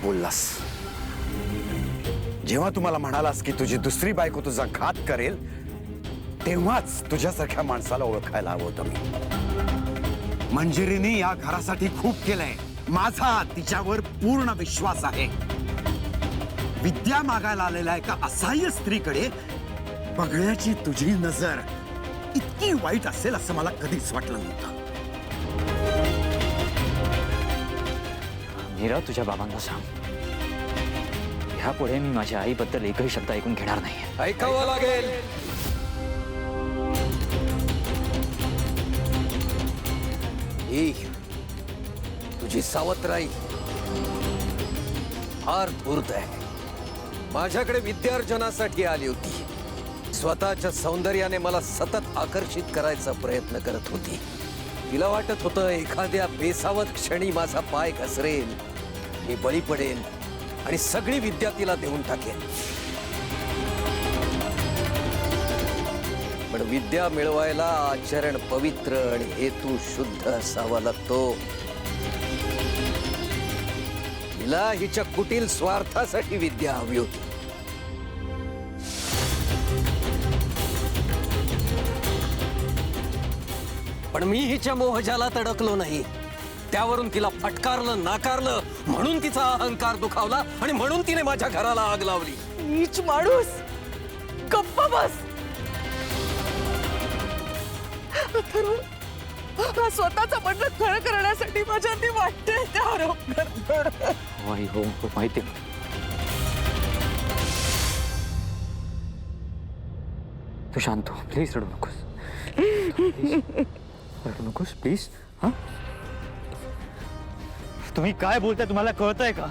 बोललास? जेव्हा तुम्हाला म्हणालास की तुझी दुसरी बायको तुझा घात करेल, तेव्हाच तुझ्यासारख्या माणसाला ओळखायला हवं होतं मी. मंजिरीने या घरासाठी खूप केलंय. माझा तिच्यावर पूर्ण विश्वास आहे. विद्या मागायला आलेल्या एका असहाय्य स्त्रीकडे बघण्याची तुझी नजर इतकी वाईट असेल असं मला कधीच वाटलं नव्हतं. मीरा, तुझ्या बाबांना सांग, ह्यापुढे मी माझ्या आईबद्दल एकही शब्द ऐकून घेणार नाही. ऐकावं लागेल. ही तुझी सावत्राई फार धूर्त आहे. माझ्याकडे विद्यार्जनासाठी आली होती. स्वतःच्या सौंदर्याने मला सतत आकर्षित करायचा प्रयत्न करत होती. तिला वाटत होतं एखाद्या बेसावत क्षणी माझा पाय घसरेल, मी बळी पडेल आणि सगळी विद्या तिला देऊन टाकेल. पण विद्या मिळवायला आचरण पवित्र आणि हेतू शुद्ध असावा लागतो. तिला हिच्या कुटील स्वार्थासाठी विद्या हवी होती. पण मी हिच्या मोहजालात अडकलो नाही. त्यावरून तिला फटकारलं, नाकारलं, म्हणून तिचा अहंकार दुखावला आणि म्हणून तिने माझ्या घराला आग लावली. नीच माणूस, गप्पा बस. स्वतःचा म्हणणं खरं करण्यासाठी माझ्या ती वाटते ते आरोप करतो. आई हो, माहिती. तू शांत हो, प्लीज रडू नकोस. रडू नकोस प्लीज. हा, तुम्ही काय बोलताय, तुम्हाला कळतंय का?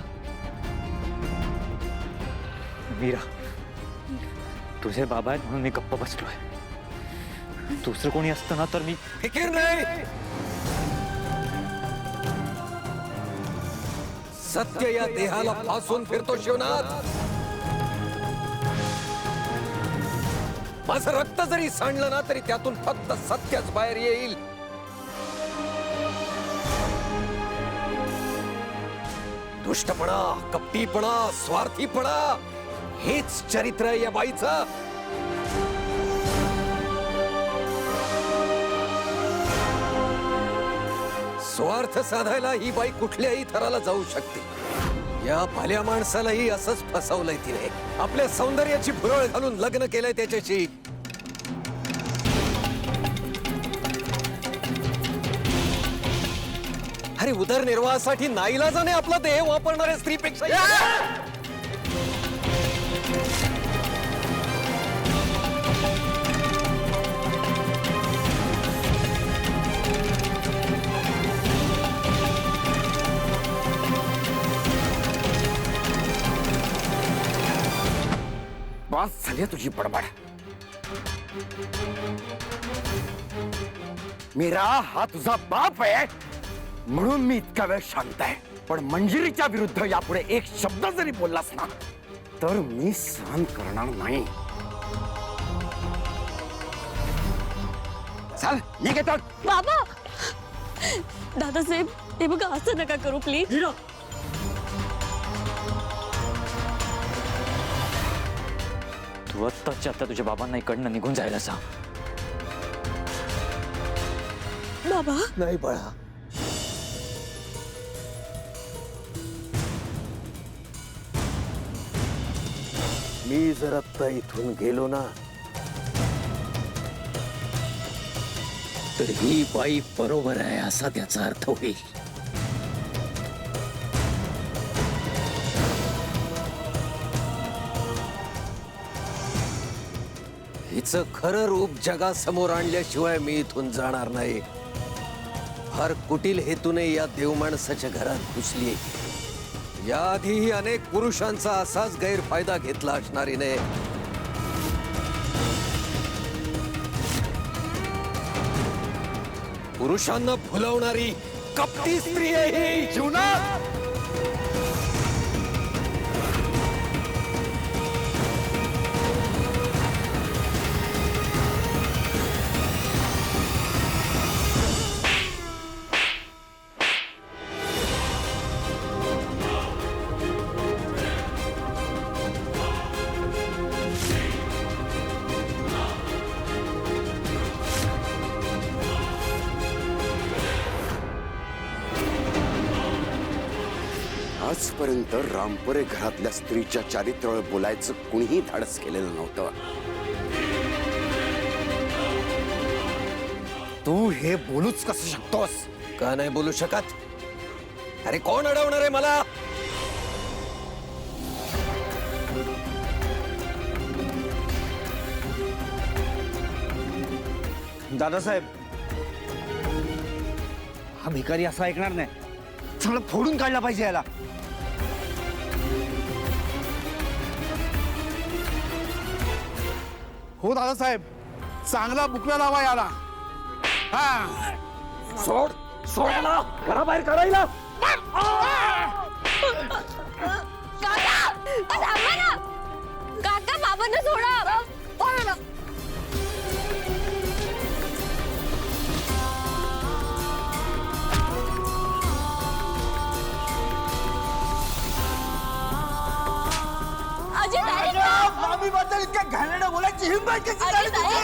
मीरा, तुझे बाबा आहेत म्हणून मी गप्प बसलोय. दुसरं कोणी असतं ना तर मी फिकीर नाही. सत्य या देहाला फासून फिरतो शिवनाथ. माझं रक्त जरी सांडलं ना तरी त्यातून फक्त सत्यच बाहेर येईल. दुष्टपणा, कपटीपणा, स्वार्थीपणा हेच चरित्र आहे या बाईचं. स्वार्थ साधायला ही बाई कुठल्याही थराला जाऊ शकते. या भल्या माणसालाही असंच फसवलंय तिने. आपल्या सौंदर्याची भुरळ घालून लग्न केलंय त्याच्याशी. अरे उदरनिर्वाहासाठी नाईलाजाने आपला देह वापरणाऱ्या स्त्रीपेक्षा बस झाली तुझी बडबड. मीरा हा तुझा बाप आहे म्हणून मी इतका वेळ शांत आहे. पण मंजिरीच्या विरुद्ध यापुढे एक शब्द जरी बोललास ना तर मी सहन करणार नाही. चल निघेतो. बाबा, दादासाहेब, हे बघा, असं नका करू प्लीज. तू आत्ताच्या आता तुझ्या बाबांना इकडनं निघून जायला सांग. बाबा, नाही बाळा. मी जर आत्ता इथून गेलो ना तर ही बाई बरोबर आहे असा त्याचा अर्थ होईल. हिचं खरं रूप जगासमोर आणल्याशिवाय मी इथून जाणार नाही. फार कुटील हेतूने या देवमाणसाच्या घरात घुसली. याआधीही अनेक पुरुषांचा असाच गैरफायदा घेतला असणार हिने. पुरुषांना फुलवणारी कपटी स्त्री आहे ही. जीवनात आजपर्यंत रामपरे घरातल्या स्त्रीच्या चारित्र्यावर बोलायचं कुणीही धाडस केलेलं नव्हतं. तू हे बोलूच कसं शकतोस? का नाही बोलू शकत? अरे कोण अडवणार आहे मला? दादासाहेब, हा भिकारी असं ऐकणार नाही. चांगलं फोडून काढला पाहिजे याला. हो दादासाहेब, चांगला बुकला लावा याला. हा सोड सोड मला, घराबाहेर काढायला. काका बाबांना सोडा. मामी बद्दल इतक्या घाणेरडं बोलायची हिंमत कशी झाली तुझी?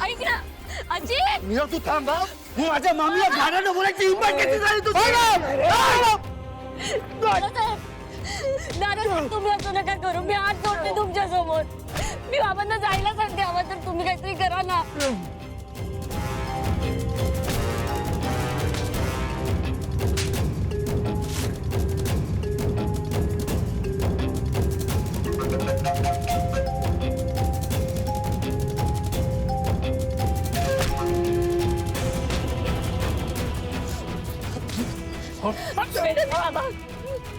ऐक ना अजी. मीरा तू थांब हा. माझ्या मामीला घाणेरडं बोलायची हिंमत कशी झाली तुझी? दादा तुम्ही असं नका करू. मी हात जोडते तुमच्या समोर. मी बाबांना जायला सांगते. हवं तर तुम्ही काहीतरी करा ना. बाबा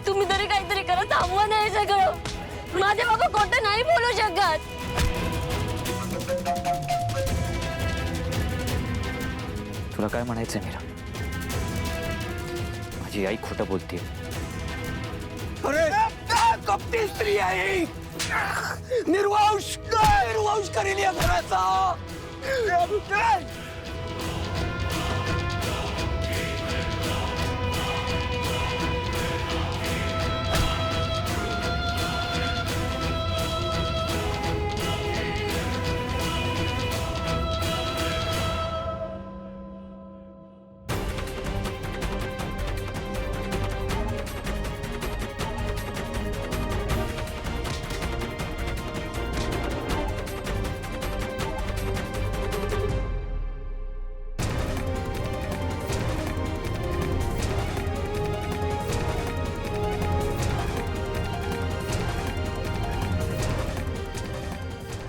तुम्ही तरी काहीतरी करा. थांबवा नाही सगळं. माझे बाबा खोटं नाही बोलू शकत. तुला काय म्हणायचंय मीरा? माझी आई खोटं बोलते. अरे कपटी स्त्री आहे. निर्वंश करेल या घराचा.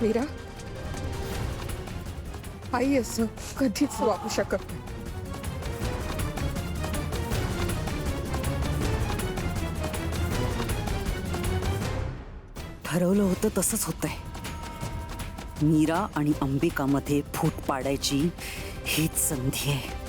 मीरा, आई असं कधीच वागू शकत नाही. ठरवलं होतं तसंच होतंय. मीरा आणि अंबिकामध्ये फूट पाडायची हीच संधी आहे.